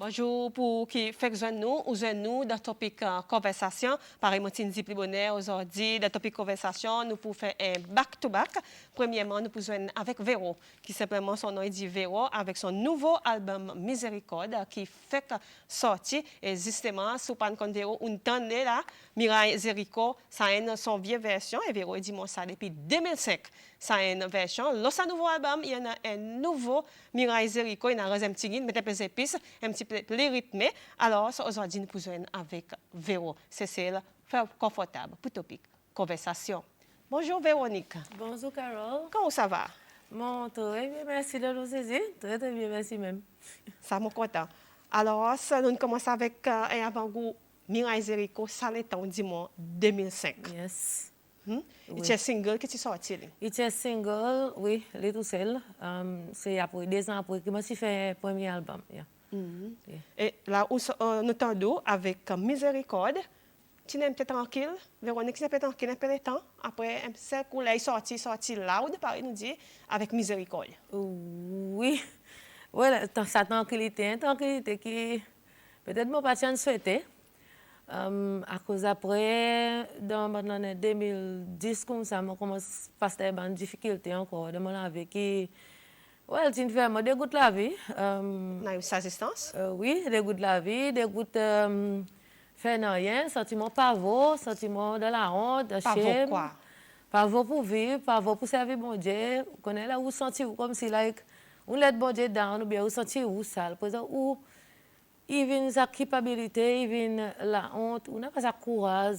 Bonjour pour qui fait nous dans topic conversation. Pareil, moi, dit plus bonheur aujourd'hui dans topic conversation, nous pouvons faire un back-to-back. Premièrement, nous pouvons avec Véro, qui simplement son nom est dit Véro, avec son nouveau album Miséricorde, qui fait sortir, et justement, sous pan con Véro, on tendait là, Mirai Zerico, ça a une son vieille version, et Véro dit moi ça depuis 2005. Ça a une version. Lorsqu'un nouveau album, il y en a un nouveau Mirai Zerico, il y a un petit guide, mettez plus épices, un petit peu plus rythmé. Alors, aujourd'hui, nous pouvons avec Véro. C'est celle faire confortable pour topic conversation. Bonjour Véronique. Bonjour Carole. Comment ça va? Bon, très bien, merci de nous saisir. Très bien, merci même. Ça me content. Alors, nous commençons avec un avant-goût Mirai Zerico, ça l'est en dimanche 2005. Yes. Oui. Oui. C'est un single qui est sorti. Il est single, oui, les tout seul. C'est après 2 ans après que je suis fait le premier album. Yeah. Yeah. Et là, nous entendons avec Miséricorde. Tu n'es peut-être tranquille, Véronique, tu n'es peut-être tranquille un peu de temps. Après, c'est qu'on l'a sorti loud, par nous dit, avec Miséricorde. Oui. Voilà, sa tranquillité, une tranquillité qui peut-être mon patient souhaitait. À cause après, dans 2010, comme ça, je commence à passer une difficulté encore de mon vie qui, ouais, tu fais moi des gouttes la vie. Sa assistance? Oui, des gouttes la vie, des gouttes faire rien, sentiment pavot, sentiment de la honte, de shame. Quoi? Pavot pour vivre, pavot pour servir bon Dieu. Vous connaissez là où sentir comme si like on let bon Dieu down ou bien vous sentir où sale, par exemple où even sa culpabilité, even la honte, on n'a pas sa courage,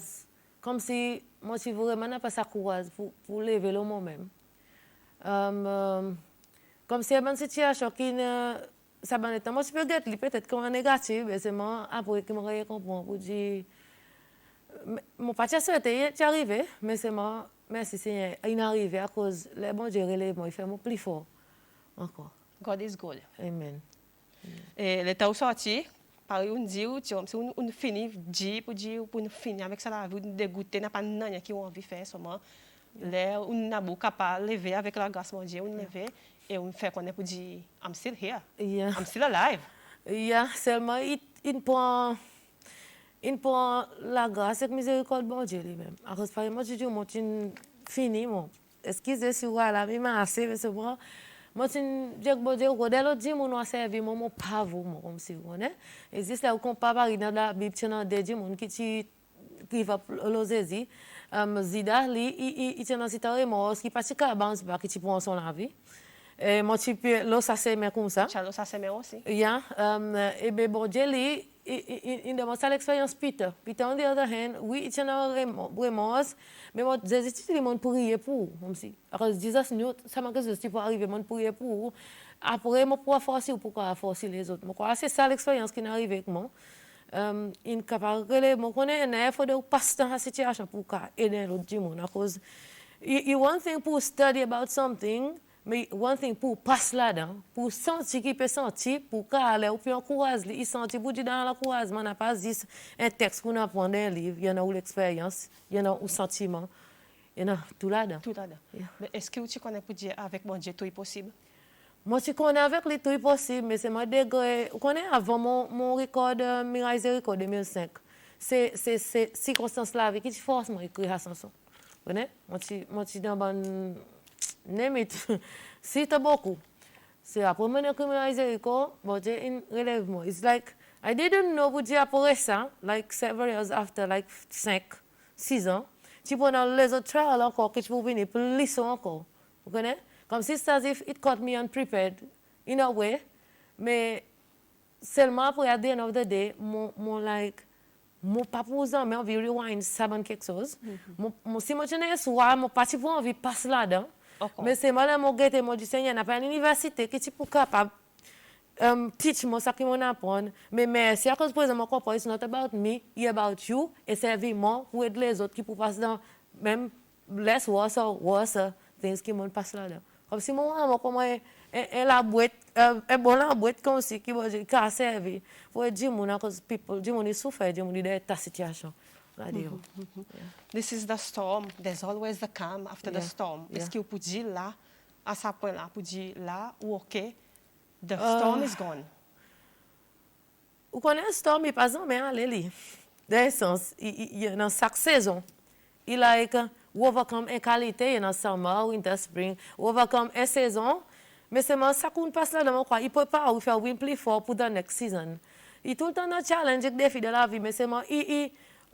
comme si moi si vraiment n'a pas sa courage pour lever le moi-même. Comme si une situation qui ne ça ban étant moi je peux être peut-être comme négatif mais c'est moi après que me comprendre pour dire mon pas souhaité y arrivé mais c'est moi merci Seigneur il est arrivé à cause les bon Dieu relève moi il fait mon plus fort encore. God is good. Amen. Et le temps sorti, pareil, on dit, on finit, pour nous finir avec ça, la vie, dégoûter, n'a pas de qui ont envie de faire seulement. Là, on n'a pas capable de lever avec la grâce de Dieu, on lever et on fait qu'on est pour dire, I'm still here. Yeah. I'm still alive. Yeah, seulement il prend la grâce et la miséricorde bon Dieu lui-même. À cause par moi je dis moi tu fini moi. Excusez si vous là mais assez mais c'est bon. Moi tu dis bon Dieu ko dès l'autre dit mon a servi mon pas vous comme si vous connaissez. Et c'est là qu'on parle dans la Bible tient des dit mon qui va l'oser Zida li il tient dans cette remorse qui passe cabane pas qui prend son la vie. Moi tu peux l'eau ça c'est mais comme ça. Chalo ça c'est aussi. Yeah, et ben bon Dieu lui il demande ça l'expérience Peter. Peter on the other hand, oui, il tient remorse, mais moi j'ai dit le monde pour prier pour comme si. Alors Jesus nous ça m'a que je pour arriver monde pour prier pour. Après moi pour forcer ou pourquoi forcer les autres. Moi c'est ça l'expérience qui est arrivée avec moi. Incapable de moi connais un effort de passer dans la situation pour aider l'autre du monde à cause you one thing pour study about something. Mais one thing pour passer là-dedans, pour sentir qu'il peut sentir, pour aller ou puis encourager, il sentit pour dire dans l'encouragement, on n'a pas dit un texte qu'on apprend dans un livre, il y en a où l'expérience, il y en a où sentiment, il y en a tout là-dedans. Tout là-dedans. Yeah. Mais est-ce que tu connais pour dire avec mon Dieu tout est possible? Moi, je connais avec lui tout est possible, mais c'est mon degré. Vous connaissez avant mon record Mirai Zerico 2005. C'est circonstance là avec qui force moi écrire la chanson. Vous connaissez? Moi, je dans bonne name it. Si t'as beaucoup. C'est après mon écrit Mirai Zerico, bon Dieu relève moi. It's like I didn't know vous dire après ça, like several years after, like 5-6 ans. Tu prends les autres trials encore que tu peux venir pour lisser encore. Vous connaissez? Comme si c'est as if it caught me unprepared, in a way. Mais seulement après, at the end of the day, mon pas pour ça, mais envie rewind ça bonne quelque chose. Si moi je n'ai soir, mon pas pour envie passer là-dedans. Mais c'est moi là mon gâté, mon du Seigneur, n'a pas une université qui est pour capable teach moi ça qui m'en apprendre. Mais merci à cause par exemple, mon it's not about me, it's about you. Et servir moi pour aider les autres qui pour passer dans même less worse things qui m'ont passé là-dedans. Comme si moi comment la boîte est bon la boîte comme si qui va dire servir pour dire mon cause people dire mon souffre dire mon de ta situation. This is the storm. There's always the calm after the storm. Est-ce que vous pouvez dire là, à ce point-là, pour dire là, ou OK, the storm is gone? Vous connaissez Stormy, par exemple, mais allez, dans le sens, dans chaque saison, il like overcome une qualité dans summer, winter, spring, overcome une saison, mais c'est ça qu'on passe là dans quoi, il peut pas faire win plus fort pour the next season. Il tout le temps un challenge, un défi de la vie, mais c'est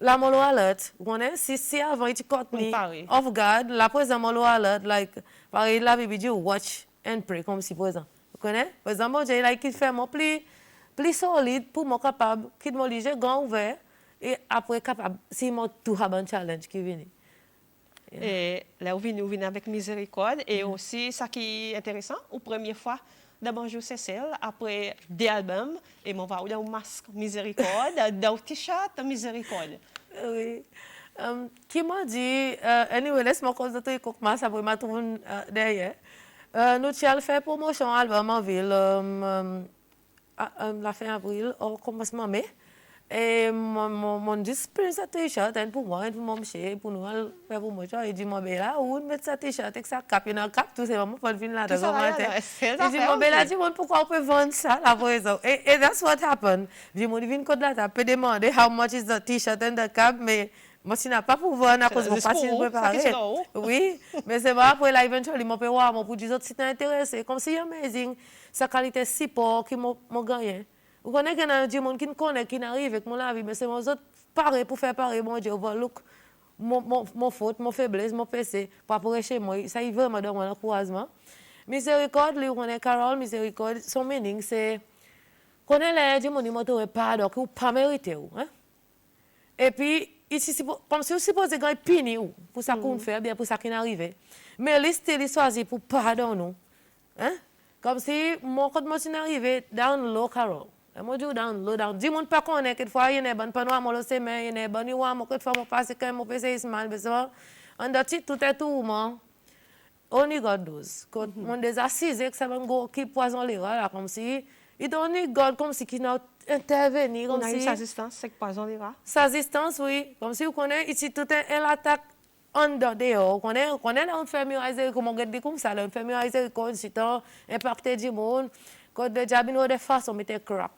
la molo alert, vous connaissez, si avant il caught me off guard, la présent molo alert, like, pareil, la Bible dit watch and pray, comme si, par exemple, vous connaissez, par exemple, j'ai like, il fait mon plus solide pour moi capable, qu'il m'a dit, j'ai grand ouvert, et après capable, si moi tout a un challenge qui vient. Et là, vous venez avec miséricorde. Et aussi, ça qui est intéressant, la première fois, d'abord, je Cécile, après des albums, et on va dans un masque miséricorde, dans un t-shirt miséricorde. Oui. Qui m'a dit, anyway, laisse-moi concentrer sur moi, ça pour m'a trouvé derrière. Nous avons fait promotion album en ville, la fin avril, au commencement mai. Et mon discipline sa t-shirt, pour moi, pour mon monsieur, pour nous, faire pour moi, il dit, mon bella, où mettre sa t-shirt avec sa cap, il a un cap, tout c'est vraiment pas le fin là, de commentaire. Il dit, mon bella, dis pourquoi on peut vendre ça, la raison. Et that's what happened. Je me dis, viens code là, tu peux demander how much is the t-shirt and the cap, mais moi, je n'ai pas pour vendre à cause de mon parti préparé. Oui, mais c'est pas après, là, éventuellement, mon père, moi, pour dire, si tu es intéressé, comme si amazing, sa qualité si pauvre, qui m'a gagné. Vous connaissez qu'il y a des gens qui me connaissent, qui n'arrivent avec mon vie, mais c'est moi autres pareil pour faire pareil, mon Dieu, overlook mon faute, mon faiblesse, mon péché, pour chez moi. Ça y veut me donner un encouragement. Miséricorde, lui, on est Carole, miséricorde, son meaning, c'est qu'on est les gens qui m'ont pardon, qui n'ont pas mérité. Hein? Et puis, ici, comme si vous supposez qu'on est puni pour ça qu'on fait, bien pour ça qui n'arrive. Mais l'histoire, il choisit pour pardon nous. Hein? Comme si, moi, quand je suis arrivé, down low, Carole. Moi, je down low, down. Dis-moi pas qu'on est, quelquefois, il y a des bonnes panneaux, moi, le semaine, il y a des bonnes, moi, quelquefois, moi, passe quand moi, passe mal, mais ça, en date, tout est tout, moi. Only God knows. Quand on des assises, que ça va go, qui poison les rats, là, comme si, it only God, comme si, qui n'a intervenu, comme si. On a eu sa distance, c'est que poison les rats. Sa distance, oui. Comme si vous connaissez, ici, tout est l'attaque. Under dehors, on est là, on fait mieux, comme on dit comme ça, on fait mieux, quand c'est impacté du monde, quand le diable de façon, on mettait crack.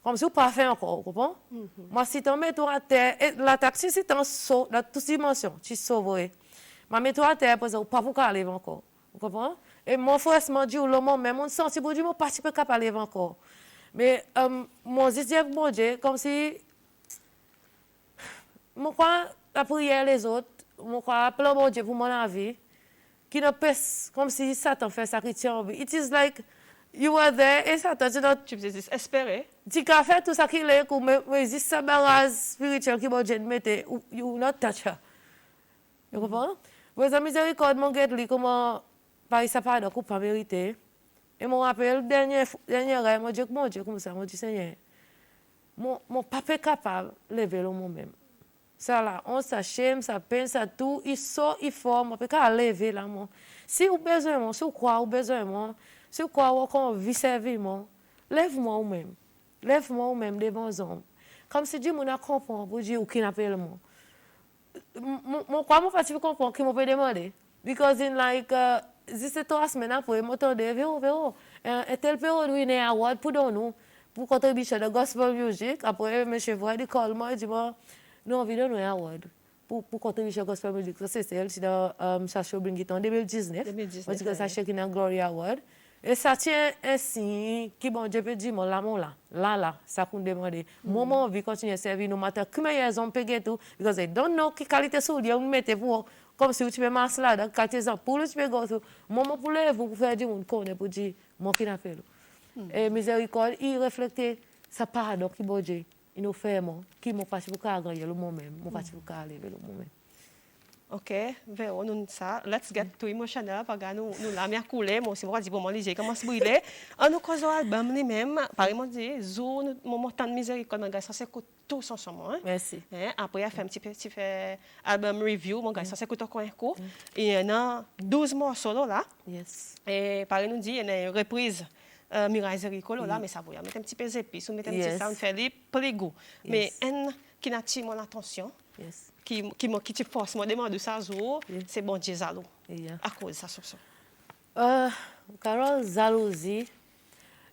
Comme si on pas fait encore, vous comprenez? Moi, si tu mets toi à terre, l'attaque, si c'est un saut, dans toutes dimensions, tu sauves. Mais mets toi à terre, parce que pas pour aller encore. Vous comprenez? Et mon frère m'a dit, le moment même, on sent, si vous dites, mon parti peut pas aller encore. Mais, mon Dieu, comme si, moi, crois, la prière les autres, je crois appeler mon Dieu pour mon vie, qui ne pèse comme si Satan fait ça qui tient en vie. It is like you were there et Satan, tu peux espérer. Tu as fait tout ça qu'il est, comme résiste sa barrage spirituelle qui mon Dieu mette, you will not touch her. Vous comprenez? Vous avez miséricorde, mon Dieu, comment, par ça pardon, qu'on pas mérité. Et mon rappel, dernier rêve, mon Dieu, comme ça, mon Dieu Seigneur, mon papa est capable de lever le moi-même. Ça là, on s'achève, ça peine, ça tout, il sort, il forme, on peut pas lever là, moi. Si vous avez besoin, si vous croyez, vous avez besoin, si vous croyez qu'on vit servir, lève-moi vous-même. Lève-moi vous-même devant les hommes. Comme si Dieu m'a compris pour dire qui n'appelle moi. Mon quoi, moi, facile comprendre qui m'a peut demander. Because in like, this 3 semaines après, moi, t'entendais, véro, et tel période, oui, il y a un award pour nous, pour contribuer à la gospel music. Après, monsieur voit, il call moi, il dit, nous avons donné un award pour contribuer à la gospel music. C'est celle qui a Sacha Bring It en 2019. Parce que Sacha qui a un Glory Award. Et ça tient un signe qui, bon Dieu peut dire, là, ça qu'on demande. Moi, on veut continuer à servir, no matter combien ils ont payé tout, because they don't know quelle qualité soulier on met pour, comme si tu peux masser là, dans qualité ça, pour le tu peux go to. Moi, pour le vous faire dire, on connaît pour dire, moi qui n'a fait. Et miséricorde, il reflète sa pardon qui, bon Dieu, il nous fait, qui m'a pas pour gagner le moment-même, m'a pas pour aller le moment-même. Ok, Véro, nous ça. Let's get to emotional parce que nous la mer coulée, moi aussi moi dis bon moi léger comment se brûler. En nous cause album ni même, par exemple dit zo mon temps de miséricorde mon gars ça s'écoute tous ensemble hein. Merci. Après il fait un petit fait album review mon gars ça s'écoute encore un coup. Et il y a 12 morceaux là. Yes. Et par nous dit il y a une reprise Mirai Zericolo là mais ça vous mettre un petit peu d'épices, mettre un petit sound faire les goût. Mais un qui n'attire mon attention. Yes. Qui te force à demander ça, c'est bon Dieu à cause de ça. Carole, jalousie,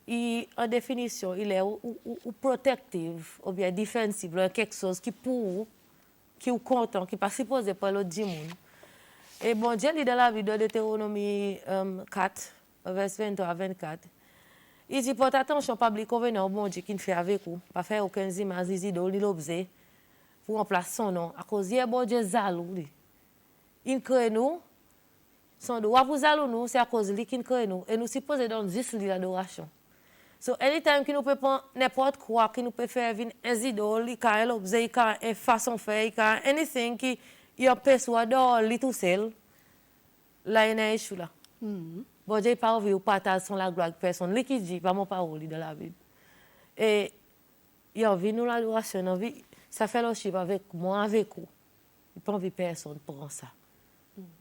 en définition, il est ou protective, ou bien défensive, quelque chose qui pour qui est content, qui n'est pas supposé par l'autre monde. Et bon Dieu, dans la Bible de Deutéronomie 4, verset 23 à 24, il dit, porte attention, pas oublier convenant au bon Dieu qui ne fait avec vous, pas faire aucun image, il l'objet, pour remplacer son nom, à cause de bon Dieu zalou. Il crée nous, son droit pour zalou nous, c'est à cause de lui qu'il crée nous, et nous supposons donner juste l'adoration. So, anytime que nous pouvons prendre n'importe quoi, que nous pouvons faire un idole, il y a un objet, il y a une façon de faire, il y a anything qui y a personne d'or, tout seul, là, il y a un issue là. Bon Dieu, pas envie de partager son la gloire avec personne. Lui qui dit, pas mon parole dans la Bible. Et il a envie de nous l'adoration, ça fait le chiffre avec moi, avec vous. Il n'a pas envie de personne pour ça.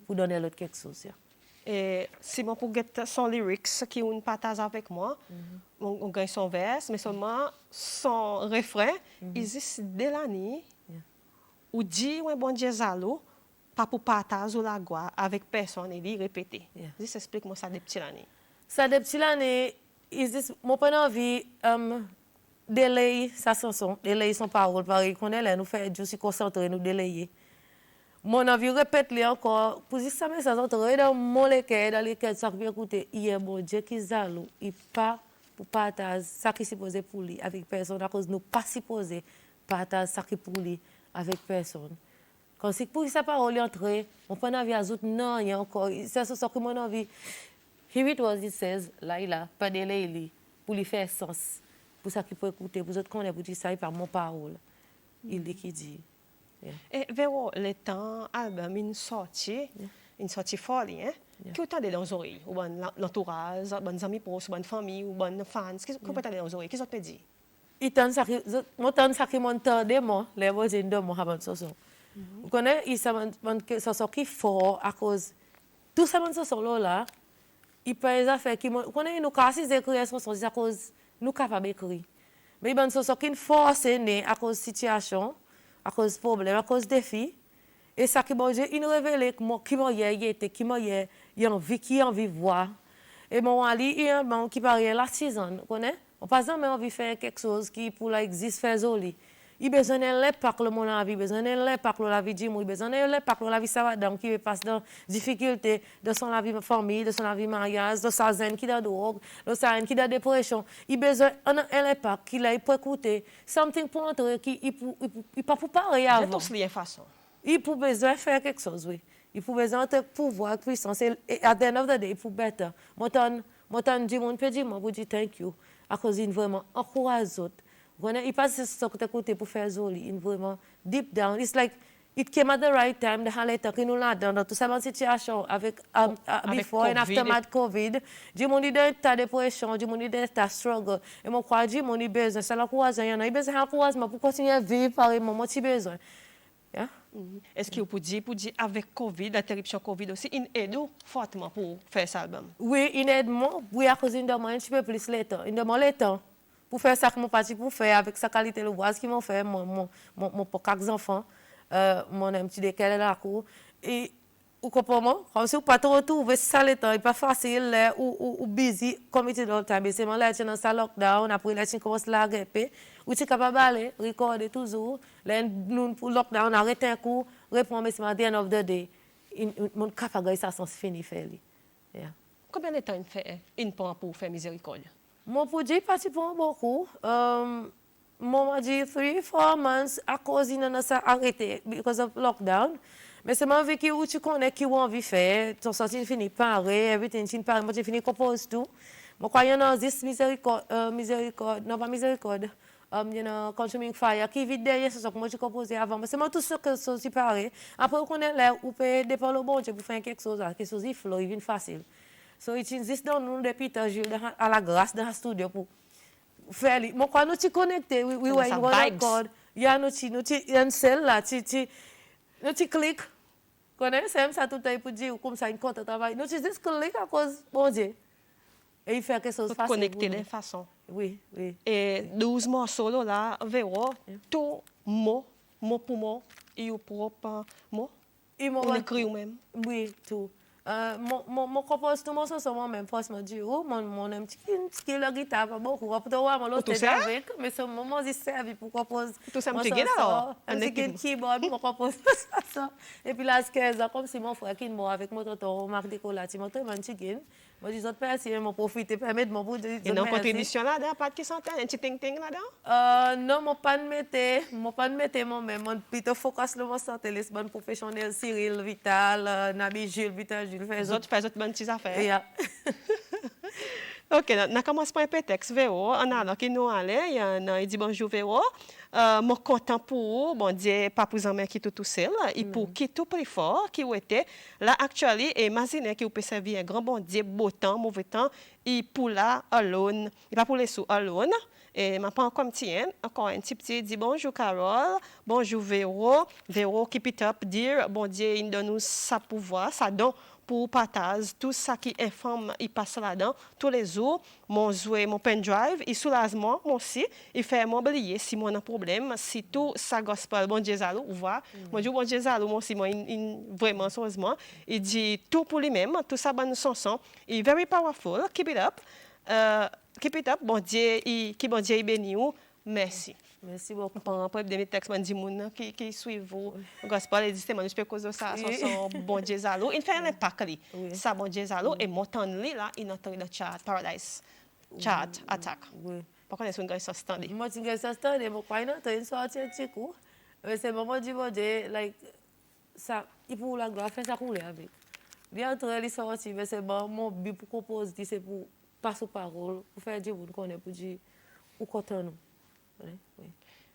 Pour donner l'autre quelque chose. Et si moi pour get son lyrics qui on partage avec moi, on gagne son vers, mais seulement son refrain, il existe dès l'année, ou dit ouais bon Dieu zalo, pas pour partager la gloire avec personne et lui répéter. Juste explique-moi ça depuis l'année. Ça depuis l'année, mon pas envie délayer sa chanson, délayer son parole, pareil qu'on est là, nous fait juste concentrer, nous délayer. Mon envie répète les encore pour dire ça mais ça entre dans mon cœur dans les cœurs ça bien écouter hier bon Dieu qui zalo il pas pour partager ça qui supposé pour lui avec personne à cause nous pas supposé partager ça qui pour lui avec personne quand c'est pour sa parole entrer on pas envie ajoute non il y a encore c'est ça que mon envie here it was it says là pas de lui pour lui faire sens pour ça qu'il peut écouter pour autres connaître pour dire ça par mon parole il est qui dit. Et Véro, le temps album une sortie folle, hein? Qui vous tendez dans les oreilles, ou bon l'entourage, bonnes amis proches, bonne famille, ou bonnes fans, qui vous tendez dans les oreilles, qui vous peut dire? Il tend ça qui m'entendait moi, les voix de moi avant ça. Vous connaissez, il ça qui fort à cause tout ça là, il peut les affaires qui vous connaissez nous casser écrire ça à cause nous capables d'écrire. Mais il ça qui force né à cause situation. À cause de problème, à cause des défis. Et ça qui bon Dieu, il nous révèle qui m'a été, qui m'a envie, qui a envie de voir. Et mon Ali, il y a un qui paraît la saison, vous connaissez? On pas jamais envie de faire quelque chose qui pour l'existe faire joli. Il a besoin de l'impact le mon vie, besoin de l'impact la vie de il besoin de l'impact la vie savadam qui passe dans difficulté de son la vie famille, de son la vie mariage, de sa zen qui a drogue, de sa zen qui a dépression. Il a besoin d'un impact qu'il a pour écouter, something pour entrer qui il pas pour parler avant. Tous les façons. Il pour besoin faire quelque chose, oui. Il pour besoin de pouvoir, puissance et at the end of the day, il faut better. Moi tant dit mon peut dire moi vous dire thank you à cause il vraiment encourage autres. Il passe ce que tu pour faire joli, vraiment deep down. It's like it came at the right time. The later que nous là dans toute cette situation avec before and aftermath COVID. Du monde dans état de dépression, du monde dans état struggle. Et moi crois du monde besoin ça la courage, il y en a besoin encouragement pour continuer à vivre pareillement, moi tu besoin. Yeah? Est-ce que vous pouvez dire avec Covid, l'interruption Covid aussi, il aide fortement pour faire cet album? Oui, il aide moi. Oui, à cause d'une demande un petit peu plus le temps. Il demande le temps. Pour faire ça que mon parti pour faire avec sa qualité de voix qui m'ont fait mon pour quatre enfants mon petit décalé là cour et ou comprends comme si vous pas retrouver ça le temps il pas facile ou busy comme il dans le temps c'est moi là dans sa lockdown après là tu commences la grimper ou tu capable aller recorder toujours là nous pour lockdown arrêter un coup répondre mais c'est at the end of the day mon capable ça sens fini faire yeah. Combien de temps il fait une pour faire miséricorde? Mon produit participe beaucoup. Mon m'a dit 3-4 months à cause il n'a pas arrêté because of lockdown. Mais c'est ma vie qui où tu connais qui ont envie faire. Ton sortie fini pareil, everything fini pareil. Moi j'ai fini compose tout. Moi quand il y en a this miséricorde, non pas miséricorde. You know, consuming fire qui vite derrière c'est ça que moi j'ai composé avant. Mais c'est moi tout ce que c'est pareil. Après on connaît là où peut dépendre le bon Dieu pour faire quelque chose il flow, il vient facile. So it existe dans nous depuis à la grâce dans le studio pour faire les. Moi quand nous t'y connecté, we were in one accord. Ya nous une celle là, nous t'y clique. Connais c'est ça tout temps pour dire comme ça une compte travail. Nous t'y juste clique à cause bon Dieu. Et il fait quelque chose facile. Connecter les façons. Oui. Et 12 morceaux là, Véro, tout mot pour mot, et au propre mot. On écrit ou même. Oui, tout. Mon compose tout mon son moi-même, forcément, du mon un petit la guitare, pas beaucoup. Après, moi, l'autre, Tout ça? avec, mais ce moment, j'ai servi pour composer. Tout ça, Mon me tigue alors. un Un petit équipement. keyboard pour composer ça. Et puis là, 15 ans, comme si mon frère qui est mort avec mon tonton, Marc Décola, tu m'as très bien chicken. Moi, je dis, merci, je m'en profite, permettez-moi pour dire Et non contribution là-dedans, pas de qui s'entend, un petit ting-ting là-dedans? non, mon pas de mettre moi-même, mon plutôt focus le mon santé, les bonnes professionnels, Cyril, Vital, Nabi Jules, Vital Jules, Les autres font autres bonnes petites affaires. Yeah. Ok, on commence par un prétexte. Véro, on a là qui nous allait, il dit bonjour Véro. Moi content pour vous, bon Dieu, pas pour en qui tout seul, et pour qui tout plus fort, qui était là actuellement, et imagine qui peut servir un grand bon Dieu, beau temps, mauvais temps, et pour là, alone, et pas pour les sous, alone. Et ma pas comme tiens, encore un petit dit bonjour Carole, bonjour Véro, Véro keep it up, dire bon Dieu, il donne nous sa pouvoir, ça donne pour partager tout ça qui informe, il passe là-dedans tous les jours, mon jouet, mon pendrive, il soulage moi aussi, il fait m'oublier si moi un problème, si tout ça gospel, bon Dieu zalo, vous voyez, moi je bon Dieu zalo, moi aussi, moi vraiment sérieusement, il dit tout pour lui-même, tout ça bonne chanson, il very powerful, keep it up. Keep it up, bon Dieu, qui bon Dieu béni ou, merci. Merci beaucoup. Pour des mes textes, dit moun qui suivent vous, gospel, et dit c'est moi, je peux causer ça, son bon Dieu zalo. Il fait un impact li, ça bon Dieu zalo, et montant li là, il entre le chat, paradise, chat, attack. Oui. Pourquoi est-ce qu'on gagne ça standard? Moi, tu gagnes ça standard, moi, pas une sortie un petit coup. Mais c'est le moment du bon Dieu, like, ça, il faut la gloire, faire ça couler avec. Bien entrer les sorties, mais c'est bon, mon but pour composer, c'est pour passer aux paroles, pour faire du monde qu'on est, pour dire, ou content nous. Oui.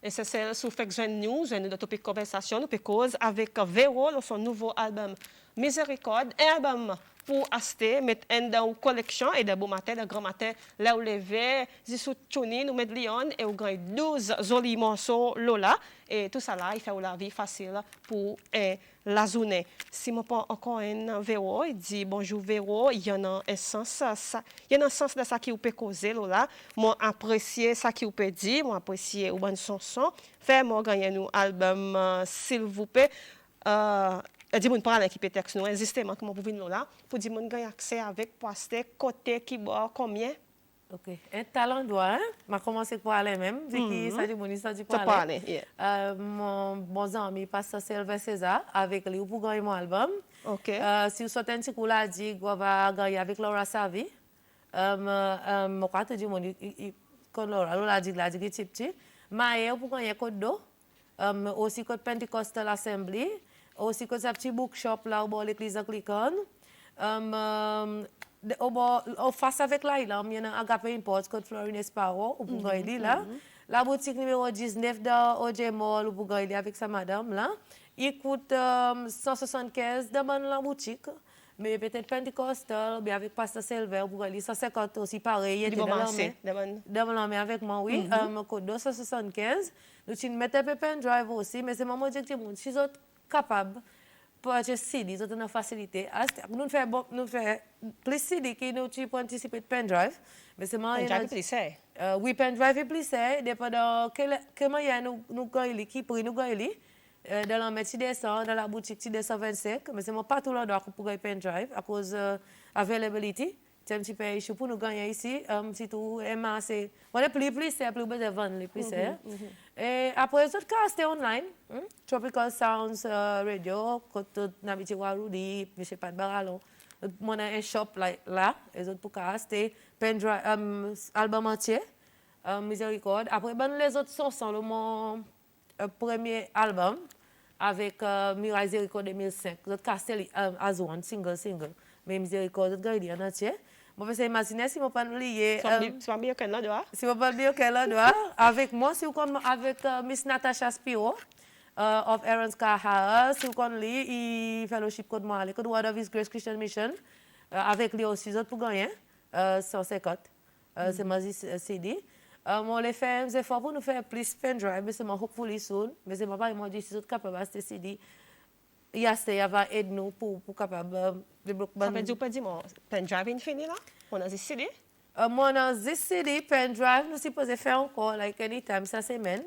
Et c'est celle sous fait jeune news, de topic conversation, nous cause avec Véro, son nouveau album Miséricorde, un album pour acheter, mettre dans une collection et de beau matin, de grand matin, là où les verts, sous Tchoni, nous mettons Lyon et on gagne 12 jolis morceaux Lola. Et tout ça là, il fait la vie facile pour la journée. Si je prends encore un Véro, il dit bonjour Véro, il y en a un sens, il y a un sens de ça qui vous peut causer Lola. Moi apprécier ça qui vous peut dire, moi apprécier une bonne chanson. Fais-moi gagner un album, s'il vous plaît. Dis-moi parler qui peut texte nous, justement, comment vous venez là, pour dire mon accès avec poster côté qui boit combien. Ok. Un talent doit, hein? M'a commencé par aller même, vu que ça dit mon histoire du parler. Mon bon ami pasteur Sylvain César avec lui pour gagner mon album. Ok. Si vous sortez un petit coup là, dit qu'on va gagner avec Laura Savi. Mon quand tu dis mon quand Laura dit que petit. Mais pour gagner code d'eau, aussi code Pentecostal Assembly, aussi code sa petit bookshop là au bord l'église anglicane. Face avec là, il y a un Agape Import, code Florine Esparo, au Bougaïli là. La boutique numéro 19 dans OJ Mall, au Bougaïli avec sa madame là. Il coûte 175 dans la boutique. Mais peut-être Pentecostal, bien avec Pasteur Selver, au Bougaïli, 150 aussi pareil. Il était dans la main avec moi, oui. Code 275. Nous mettons un peu pendrive aussi, mais c'est mon objectif. Si vous êtes capable, pour acheter CD, c'est une facilité. Nous faisons plus CD qui nous pour anticiper pendrive. Mais c'est moi. Pendrive plus c'est. Oui, pendrive est plus c'est. Dépendant comment il y a nous gagnons qui pour nous gagner. Dans la métier descend dans la boutique tu descend 25. Mais c'est moi pas tout le monde pour gagner pendrive à cause availability. C'est un petit peu issue pour nous gagner ici. Si tout est massé. On est plus c'est plus besoin de vendre les plus c'est. Et après les autres castes online, Tropical Sounds Radio, côté Nabiti Warudi, Monsieur Pat Baralon. Mon un shop là, les autres pour caster, pendrive, album entier, Miséricorde. Après les autres sont le mon premier album avec Miséricorde 2005. Les autres castés as one single, mais Miséricorde gagné en entier. Je vais imaginer si je ne pas lié. Si je bien qu'elle là, si je pas bien qu'elle là, avec moi, si vous avec Miss Natasha Spiro of Aaron's Kahara, si vous connaissez, il fellowship code moi, le code Word of His Grace Christian Mission, avec lui aussi, autres pour gagner 150. C'est ma CD. On les fait des efforts pour nous faire plus pendrive, mais c'est moi hopefully soon, mais c'est pas moi dit si vous êtes capable de cette CD. Il va aider nous pour capable développer. Ça veut dire pas dire mon pendrive infini là? On a des CD? Moi, on a des CD, pendrive, nous supposons faire encore, like anytime, ça semaine.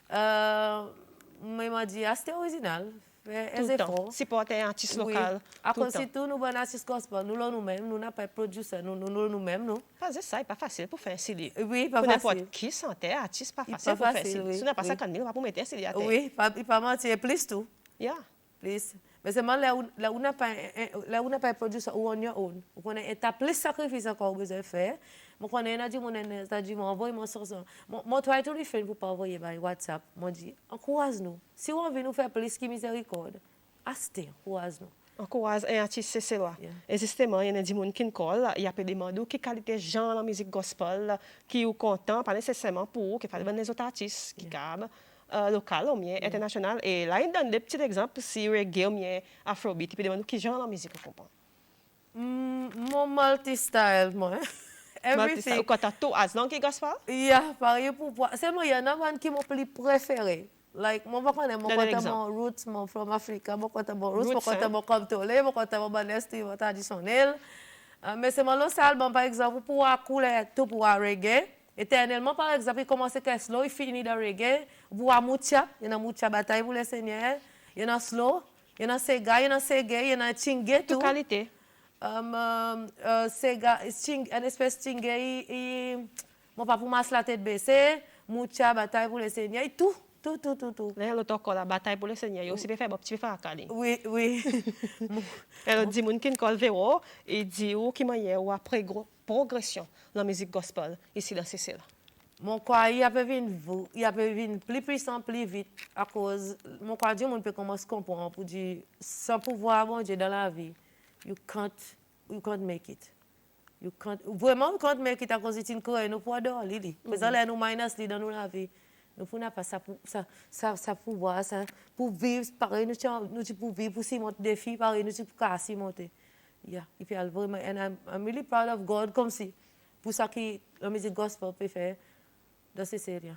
Mais il m'a dit, c'était original. fait Tout des le temps. efforts. Supporter un artiste Oui. local. À Tout le cause temps. si tout nous, bon artiste gospel, nous-mêmes, nous n'avons pas de producteur, nous-mêmes, nous. Pas ça, c'est pas facile pour faire un CD. Oui, pas Pour n'importe facile. qui chanter, artiste, pas Il facile pas pour faire facile, CD. oui, Si on n'a pas oui. 50 000, on va pas mettre un CD à terre. Oui, pas mentir, plus tout. Yeah. Please. Mais seulement là où n'a pas un producer ou on your own. On connaît et plus sacrifice encore besoin faire. Moi connais n'a dit mon envoie mon source. Moi try to refrain pour pas envoyer par WhatsApp. Moi dit encourage nous. Si on veut nous faire plus qui miséricorde. Aste, encourage nous. Encourage un artiste, c'est là. Yeah. Et justement, il y a des gens qui nous collent, il y a des demandes qui qualité genre la musique gospel, qui sont contents, pas nécessairement pour, qui font les autres artistes, qui cabent. Local ou bien international. Et là, il donne des petits exemples, si reggae ou bien afrobeat, il peut demander qui genre la musique, vous comprenez. Mon multi-style, moi. Everything. Quand tu as tout, as long que gospel? Yeah, pareil pour moi. C'est moi, il y en a un qui m'a plus préféré. Like, moi, je connais mon Donne un côté exemple. mon roots, mon from Africa, mon côté mon roots, mon Roots, côté hein? mon comtolé, mon côté mon banesti, mon traditionnel. Mais c'est mon autre album, par exemple, pour couler tout pour reggae. Éternellement, par exemple, il commence avec slow, il finit de reggae. Pour Mucha, il y a Mucha bataille pour le Seigneur. Il y a slow, il y a Sega, il y a Sega, il y a Chingue, Tout tout. qualité. Sega, une espèce de Chingue, mon papa pour masser la tête baissée. Mucha bataille pour le Seigneur, tout. Là, l'autre encore la bataille pour le Seigneur, il aussi peut faire un petit peu à Cali. Oui, oui. Elle dit, mon qui colle Véro, et dit, qui m'a ou après progression dans la musique gospel, ici dans Sicile. Mon quoi, il a venir plus puissant, plus vite, à cause, mon quoi, Dieu, on peut commencer à comprendre, pour dire, sans pouvoir, bon Dieu, dans la vie, you can't make it. Vraiment, you can't make it à cause de une croix, nous pouvons dormir, Lili. Parce que là, nous minus dans la vie. Nous pouvons pas ça pouvoir, ça, pour vivre, pareil, nous pour vivre, pour s'y monter des défis, pareil, nous pour casser monter. Yeah, et puis vraiment, and I'm really proud of God, comme si, pour ça que la musique gospel peut faire dans ces séries.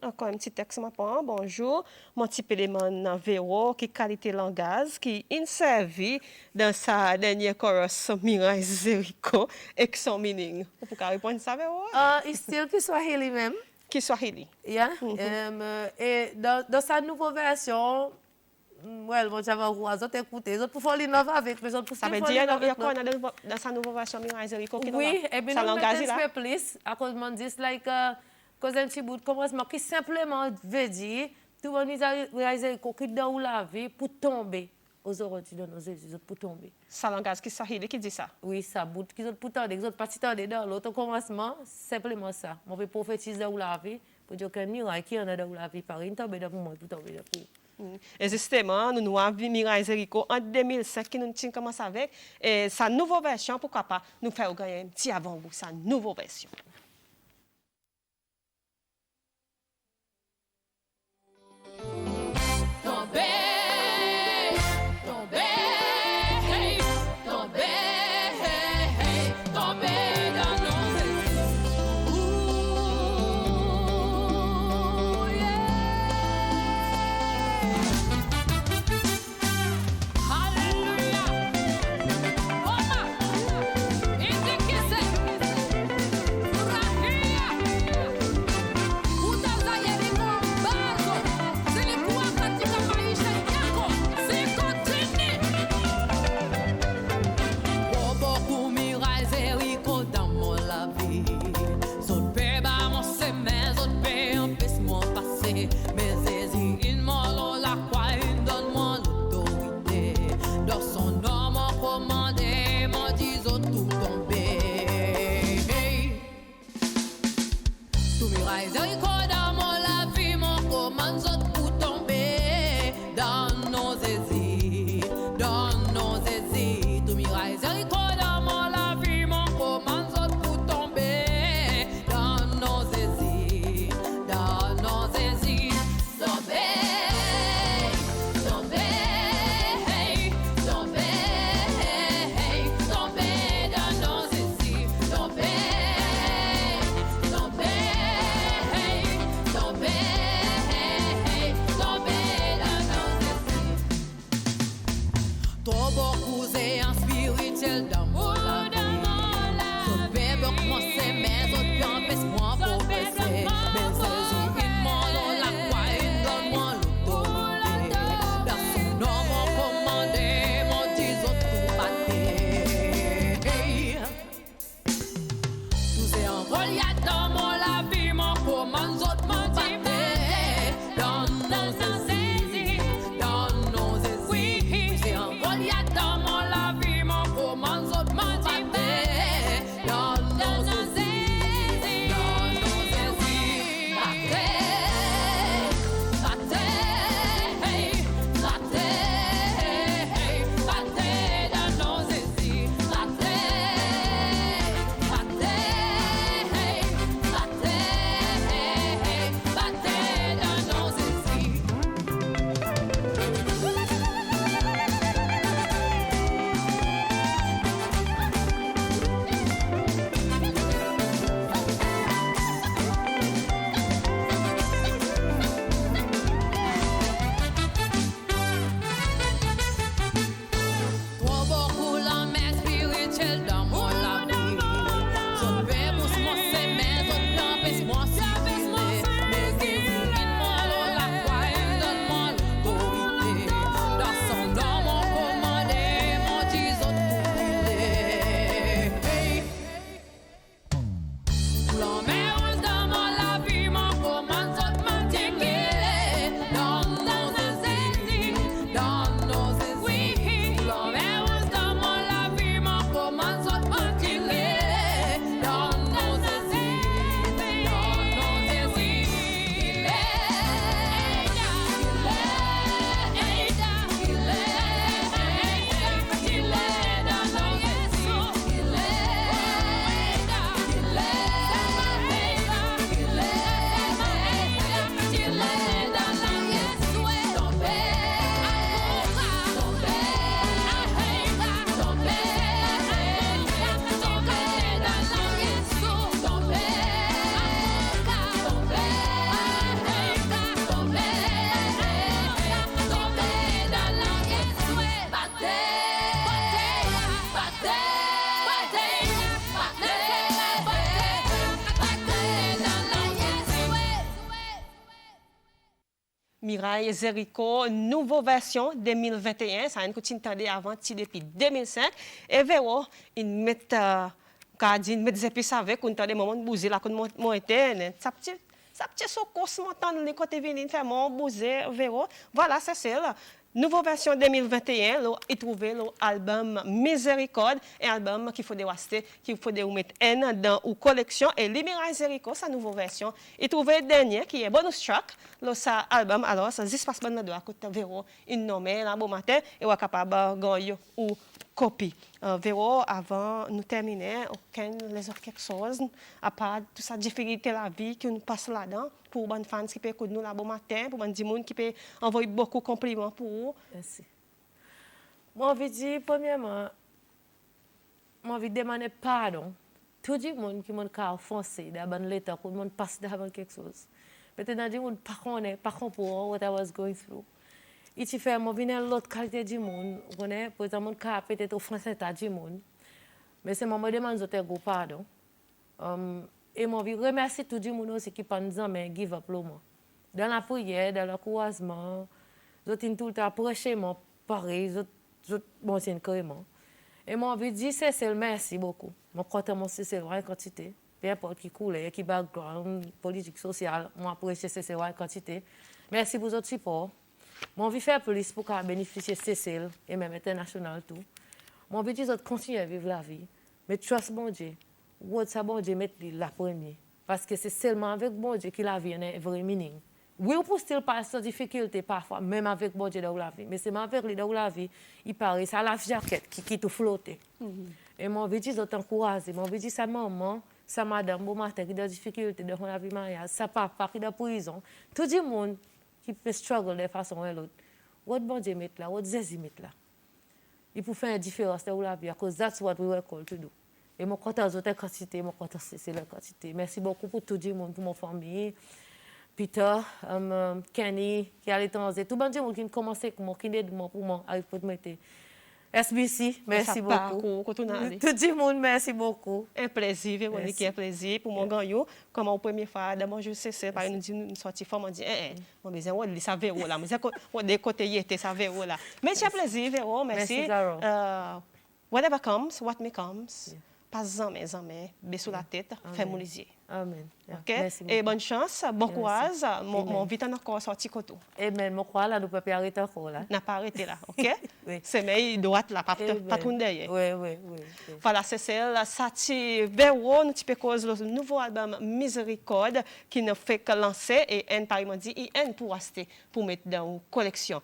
Encore un petit texte, ma part. Bonjour. Mon petit élément Véro, qui qualité langage, qui est servi dans sa dernière chorus, Mirai Zerico, et son meaning. Vous pouvez répondre ça, Véro? Il style qui Swahili même. Qui Swahili. Yeah. Et dans sa nouvelle version, bon, j'avais un autres écouter, les autres pour faire l'innover avec, mais les autres pour Ça veut dire qu'il y a quoi dans sa nouvelle version, Mirai Zerico, qui oui, et bien, ça nous langage mettons là? un peu plus, à cause de dis, like, cause un petit bout de commencement qui simplement veut dire, tout le monde réalise qui dans la vie pour tomber aux aujourd'hui dans nos yeux, pour tomber. Ça langage qui Swahili qui dit ça? Oui, ça bout qui sont pour tendre, qui sont pas tendre dans l'autre commencement, simplement ça. Moi, je prophétiser dans la vie, pour dire qu'un miracle qui en a dans la vie, par une tombe dans moi, pour tomber dans Et justement, nous avons vu Mirai Zerico en 2005 qui nous tient commencé avec. Et sa nouvelle version, pourquoi pas, nous faire gagner un petit avant-goût, sa nouvelle version. Hallelujah. Mama. Indikise. Mireille Zérico, nouvelle version 2021. Ça a une continue avant depuis 2005. Et Véro, il met des épices avec, on a des moments de bouger là, qu'on montait. Ça petit socos montant les côtés venir faire mon bouger Véro. Voilà, c'est ça. Nouvelle version 2021, il trouvé l'album Miséricorde, un album qu'il faut acheter, qu'il faut mettre dans une collection. Et Mireille Zérico, sa nouvelle version, il trouvé le dernier qui est bonus track, ça album. Alors, ça espace bon de côté Véro, il nommé là bon matin et on est capable de gagner ou copie. Véro, avant nous terminer, les autres quelque chose, à part toute cette difficulté de la vie que nous passons là-dedans, pour les fans qui peuvent écouter nous là bon matin, pour les gens qui peuvent envoyer beaucoup de compliments pour vous. Merci. Moi, je veux dire, premièrement, moi, je veux demander pardon. Tout le monde qui m'a offensé dans l'état, pour le monde passe devant quelque chose. Peut-être que les gens ne pas comprendre what I was going through. Et tu fais, moi, venir l'autre qualité du monde, pour exemple, peut-être offenser du monde. Mais c'est moi, je demande de pardon. Et moi, je remercie tout le monde aussi qui pense que give up le moi. Dans la prière, dans le croisement, je suis tout le temps prêché, pareil, je suis carrément. Et moi, je dis, c'est merci beaucoup. Moi, quand c'est une quantité, peu importe qui coule, qui background, politique, social, moi, prêcher, c'est une quantité. Merci pour votre support. Moi, je faire plus pour bénéficier de CCL et même international tout. Moi, je dis, continuer à vivre la vie. Mais trust bon Dieu. Ça bon Dieu mettre la première. Parce que c'est seulement avec bon Dieu que la vie a un vrai meaning. Oui, on peut still passer des difficultés parfois, même avec bon Dieu dans la vie. Mais c'est avec lui dans la vie, il paraît, c'est la jaquette qui te flotte. Et moi, je dis, je t'encourage. Moi, je dis, sa maman, sa madame, bon matin, qui a des difficultés dans la vie mariage, sa papa qui est en prison. Tout le monde qui peut struggle de façon ou l'autre. What bon Dieu met là, what Jésus met là. Il peut faire une différence dans la vie, parce que that's what we were called to do. Et mon content de la quantité, mon content c'est la quantité. Merci beaucoup pour tout le monde, pour mon famille. Peter, Kenny, qui a l'étranger, tout le monde qui a commencé avec moi, qui aide moi pour moi, avec pour mettre. SBC, merci beaucoup. Tout le monde, merci beaucoup. Un plaisir, Véronique, un plaisir pour mon gagnant. Comme en première fois, d'abord, je sais, par exemple, une sortie femme, on dit, on besoin de ça Véro là, on des côtés y était ça Véro là. Mais c'est un plaisir, Véro, merci. Whatever comes, what may comes. Pas jamais, baissez la tête, fais-moi les yeux. Amen. OK? Et bonne chance, bon courage. Mon vite encore sorti koto. Amen. Mon courage là, nous ne pouvons pas arrêter encore là. N'a pas arrêté là, OK? C'est mais droite là, pas tout derrière. Oui. Voilà, c'est ça. Ça c'est Véro, nous peux cause le nouveau album Miséricorde qui ne fait que lancer et un par dit, et un pour acheter pour mettre dans une collection.